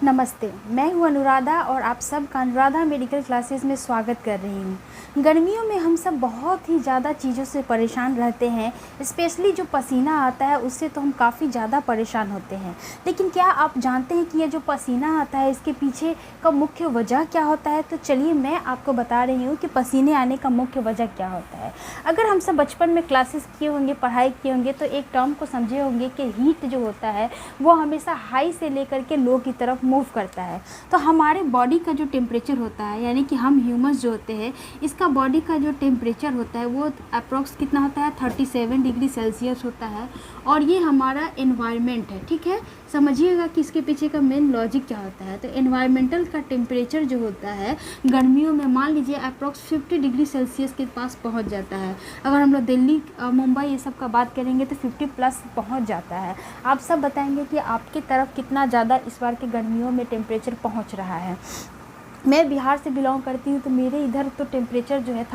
नमस्ते, मैं हूँ अनुराधा और आप सबका अनुराधा मेडिकल क्लासेस में स्वागत कर रही हूँ। गर्मियों में हम सब बहुत ही ज़्यादा चीज़ों से परेशान रहते हैं, स्पेशली जो पसीना आता है उससे तो हम काफ़ी ज़्यादा परेशान होते हैं। लेकिन क्या आप जानते हैं कि ये जो पसीना आता है इसके पीछे का मुख्य वजह क्या होता है? तो चलिए मैं आपको बता रही हूँ कि पसीने आने का मुख्य वजह क्या होता है। अगर हम सब बचपन में क्लासेस किए होंगे, पढ़ाई किए होंगे तो एक टर्म को समझे होंगे कि हीट जो होता है वो हमेशा हाई से लेकर के लो की तरफ मूव करता है। तो हमारे बॉडी का जो टेम्परेचर होता है, यानी कि हम ह्यूमंस जो होते हैं, इसका बॉडी का जो टेम्परेचर होता है वो अप्रॉक्स कितना होता है 37 डिग्री सेल्सियस होता है। और ये हमारा एनवायरनमेंट है, ठीक है। समझिएगा कि इसके पीछे का मेन लॉजिक क्या होता है। तो एनवायरमेंटल का टेम्परेचर जो होता है गर्मियों में मान लीजिए अप्रॉक्स 50 डिग्री सेल्सियस के पास पहुंच जाता है। अगर हम लोग दिल्ली मुंबई ये सब का बात करेंगे तो 50 प्लस पहुंच जाता है। आप सब बताएंगे कि आपकी तरफ कितना ज़्यादा इस बार के गर्मियों में टेम्परेचर पहुंच रहा है। मैं बिहार से बिलोंग करती हूँ तो मेरे इधर तो टेम्परेचर जो है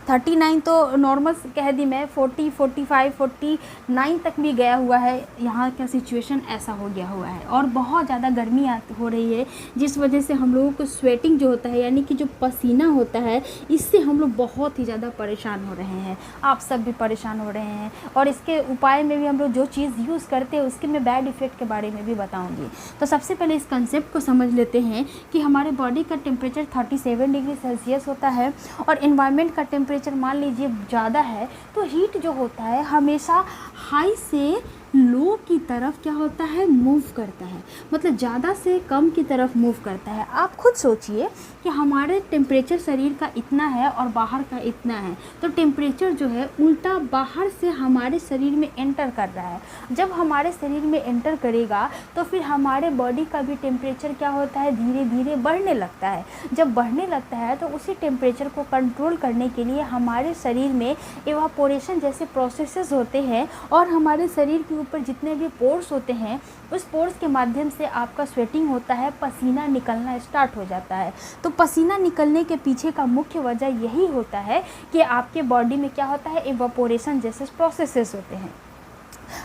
39 तो नॉर्मल कह दी मैं, 40, 45, 49 तक भी गया हुआ है। यहाँ का सिचुएशन ऐसा हो गया हुआ है और बहुत ज़्यादा गर्मी हो रही है, जिस वजह से हम लोगों को स्वेटिंग जो होता है, यानी कि जो पसीना होता है, इससे हम लोग बहुत ही ज़्यादा परेशान हो रहे हैं। आप सब भी परेशान हो रहे हैं और इसके उपाय में भी हम लोग जो चीज़ यूज़ करते हैं उसके मैं बैड इफ़ेक्ट के बारे में भी बताऊँगी। तो सबसे पहले इस कंसेप्ट को समझ लेते हैं कि हमारे बॉडी का टेम्परेचर 37 डिग्री सेल्सियस होता है और एनवायरनमेंट का टेम्परेचर मान लीजिए ज़्यादा है, तो हीट जो होता है हमेशा हाई से लो की तरफ क्या होता है, मूव करता है। मतलब ज़्यादा से कम की तरफ मूव करता है। आप खुद सोचिए कि हमारे टेम्परेचर शरीर का इतना है और बाहर का इतना है, तो टेम्परेचर जो है उल्टा बाहर से हमारे शरीर में एंटर कर रहा है। जब हमारे शरीर में एंटर करेगा तो फिर हमारे बॉडी का भी टेम्परेचर क्या होता है, धीरे धीरे बढ़ने लगता है। जब बढ़ने लगता है तो उसी टेम्परेचर को कंट्रोल करने के लिए हमारे शरीर में इवापोरेशन जैसे प्रोसेसेस होते हैं और हमारे शरीर के ऊपर जितने भी पोर्स होते हैं उस पोर्स के माध्यम से आपका स्वेटिंग होता है, पसीना निकलना स्टार्ट हो जाता है। तो पसीना निकलने के पीछे का मुख्य वजह यही होता है कि आपके बॉडी में क्या होता है, इवापोरेशन जैसे प्रोसेसेस होते हैं।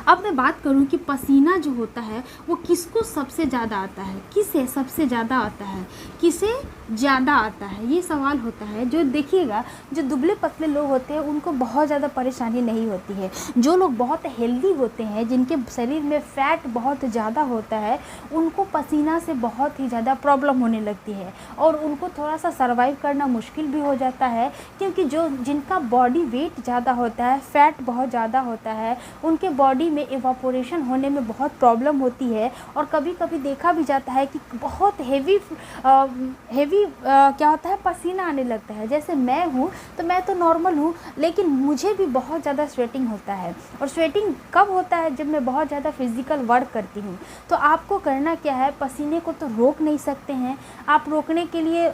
अब मैं बात करूं कि पसीना जो होता है वो किसको सबसे ज़्यादा आता है, किसे सबसे ज़्यादा आता है, किसे ज़्यादा आता है, ये सवाल होता है। जो देखिएगा, जो दुबले पतले लोग होते हैं उनको बहुत ज़्यादा परेशानी नहीं होती है। जो लोग बहुत हेल्दी होते हैं, जिनके शरीर में फ़ैट बहुत ज़्यादा होता है, उनको पसीना से बहुत ही ज़्यादा प्रॉब्लम होने लगती है और उनको थोड़ा सा सर्वाइव करना मुश्किल भी हो जाता है, क्योंकि जिनका बॉडी वेट ज़्यादा होता है, फ़ैट बहुत ज़्यादा होता है, उनके बॉडी में इवापोरेशन होने में बहुत प्रॉब्लम होती है। और कभी कभी देखा भी जाता है कि बहुत हेवी क्या होता है, पसीना आने लगता है। जैसे मैं हूँ तो मैं तो नॉर्मल हूँ, लेकिन मुझे भी बहुत ज़्यादा स्वेटिंग होता है। और स्वेटिंग कब होता है, जब मैं बहुत ज़्यादा फिजिकल वर्क करती हूँ। तो आपको करना क्या है, पसीने को तो रोक नहीं सकते हैं। आप रोकने के लिए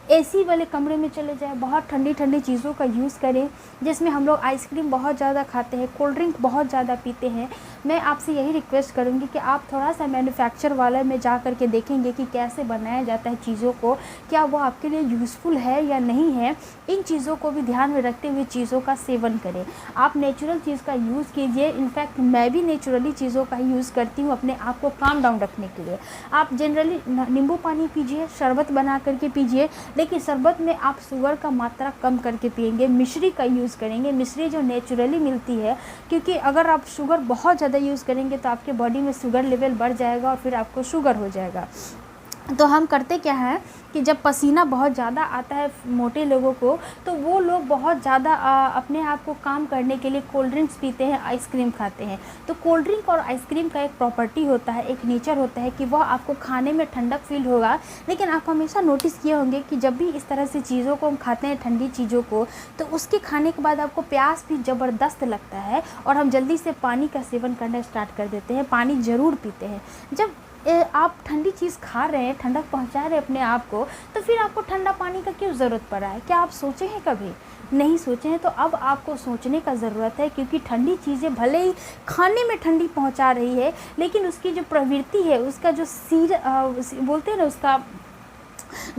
एसी वाले कमरे में चले जाएं, बहुत ठंडी ठंडी चीज़ों का यूज़ करें, जिसमें हम लोग आइसक्रीम बहुत ज़्यादा खाते हैं, कोल्ड ड्रिंक बहुत ज़्यादा पीते हैं। मैं आपसे यही रिक्वेस्ट करूँगी कि आप थोड़ा सा मैन्युफैक्चर वाले में जा कर के देखेंगे कि कैसे बनाया जाता है चीज़ों को, क्या वो आपके लिए यूज़फुल है या नहीं है। इन चीज़ों को भी ध्यान में रखते हुए चीज़ों का सेवन करें। आप नेचुरल चीज़ का यूज़ कीजिए। इनफैक्ट मैं भी नेचुरली चीज़ों का ही यूज़ करती हूँ अपने आप को काम डाउन रखने के लिए। आप जनरली नींबू पानी पीजिए, शरबत बना करके पीजिए, लेकिन शरबत में आप शुगर का मात्रा कम करके पिएंगे। मिश्री का यूज़ करेंगे, मिश्री जो नेचुरली मिलती है, क्योंकि अगर आप शुगर बहुत ज़्यादा यूज़ करेंगे तो आपके बॉडी में शुगर लेवल बढ़ जाएगा और फिर आपको शुगर हो जाएगा। तो हम करते क्या है कि जब पसीना बहुत ज़्यादा आता है मोटे लोगों को, तो वो लोग बहुत ज़्यादा अपने आप को काम करने के लिए कोल्ड ड्रिंक्स पीते हैं, आइसक्रीम खाते हैं। तो कोल्ड ड्रिंक और आइसक्रीम का एक प्रॉपर्टी होता है, एक नेचर होता है कि वह आपको खाने में ठंडक फील होगा। लेकिन आप हमेशा नोटिस किए होंगे कि जब भी इस तरह से चीज़ों को हम खाते हैं, ठंडी चीज़ों को, तो उसके खाने के बाद आपको प्यास भी ज़बरदस्त लगता है और हम जल्दी से पानी का सेवन करना स्टार्ट कर देते हैं, पानी ज़रूर पीते हैं। जब आप ठंडी चीज़ खा रहे हैं, ठंडक पहुंचा रहे हैं अपने आप को, तो फिर आपको ठंडा पानी का क्यों ज़रूरत पड़ा है? क्या आप सोचे हैं कभी? नहीं सोचे हैं। तो अब आपको सोचने का ज़रूरत है, क्योंकि ठंडी चीज़ें भले ही खाने में ठंडी पहुंचा रही है, लेकिन उसकी जो प्रवृत्ति है, उसका जो बोलते हैं ना, उसका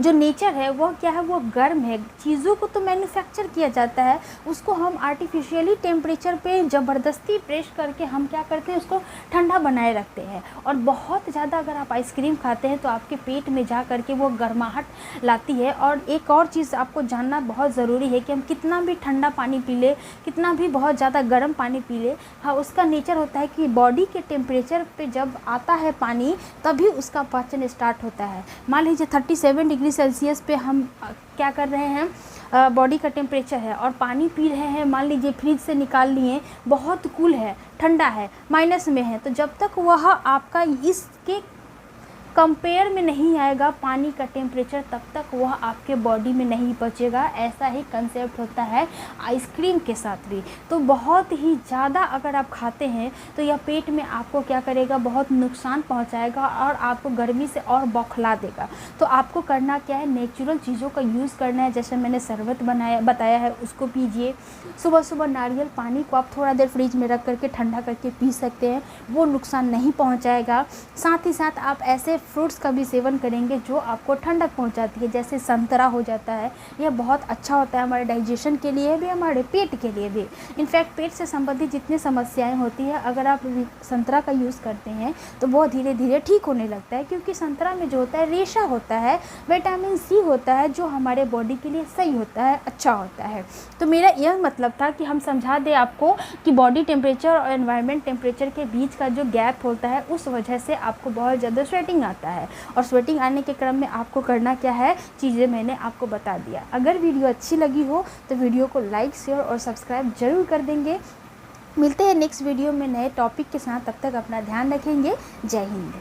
जो नेचर है वह क्या है, वो गर्म है। चीज़ों को तो मैन्युफैक्चर किया जाता है, उसको हम आर्टिफिशियली टेम्परेचर पे ज़बरदस्ती प्रेस करके हम क्या करते हैं, उसको ठंडा बनाए रखते हैं। और बहुत ज़्यादा अगर आप आइसक्रीम खाते हैं तो आपके पेट में जा करके वो गर्माहट लाती है। और एक और चीज़ आपको जानना बहुत ज़रूरी है कि हम कितना भी ठंडा पानी पी ले, कितना भी बहुत ज़्यादा गर्म पानी पी ले, हाँ उसका नेचर होता है कि बॉडी के टेम्परेचर पे जब आता है पानी तभी उसका पाचन स्टार्ट होता है। मान लीजिए 37 डिग्री सेल्सियस पे हम क्या कर रहे हैं, बॉडी का टेम्परेचर है और पानी पी रहे हैं, मान लीजिए फ्रिज से निकाल लिए, बहुत कूल है, ठंडा है, माइनस में है, तो जब तक वह आपका इसके कंपेयर में नहीं आएगा पानी का टेम्परेचर, तब तक वह आपके बॉडी में नहीं पचेगा। ऐसा ही कंसेप्ट होता है आइसक्रीम के साथ भी। तो बहुत ही ज़्यादा अगर आप खाते हैं तो यह पेट में आपको क्या करेगा, बहुत नुकसान पहुंचाएगा और आपको गर्मी से और बौखला देगा। तो आपको करना क्या है, नेचुरल चीज़ों का यूज़ करना है। जैसे मैंने शरबत बताया है, उसको पीजिए। सुबह सुबह नारियल पानी को आप थोड़ा देर फ्रिज में रख करके ठंडा करके पी सकते हैं, वो नुकसान नहीं पहुँचाएगा। साथ ही साथ आप ऐसे फ्रूट्स का भी सेवन करेंगे जो आपको ठंडक पहुंचाती है, जैसे संतरा हो जाता है, यह बहुत अच्छा होता है हमारे डाइजेशन के लिए भी, हमारे पेट के लिए भी। इनफैक्ट पेट से संबंधित जितनी समस्याएं होती है, अगर आप संतरा का यूज़ करते हैं तो वो धीरे धीरे ठीक होने लगता है, क्योंकि संतरा में जो होता है रेशा होता है, विटामिन सी होता है, जो हमारे बॉडी के लिए सही होता है, अच्छा होता है। तो मेरा यह मतलब था कि हम समझा दें आपको कि बॉडी टेम्परेचर और एनवायरनमेंट टेम्परेचर के बीच का जो गैप होता है, उस वजह से आपको बहुत ज़्यादा स्वेटिंग आता है। और स्वेटिंग आने के क्रम में आपको करना क्या है, चीज़ें मैंने आपको बता दिया। अगर वीडियो अच्छी लगी हो तो वीडियो को लाइक, शेयर और सब्सक्राइब जरूर कर देंगे। मिलते हैं नेक्स्ट वीडियो में नए टॉपिक के साथ, तब तक अपना ध्यान रखेंगे। जय हिंद।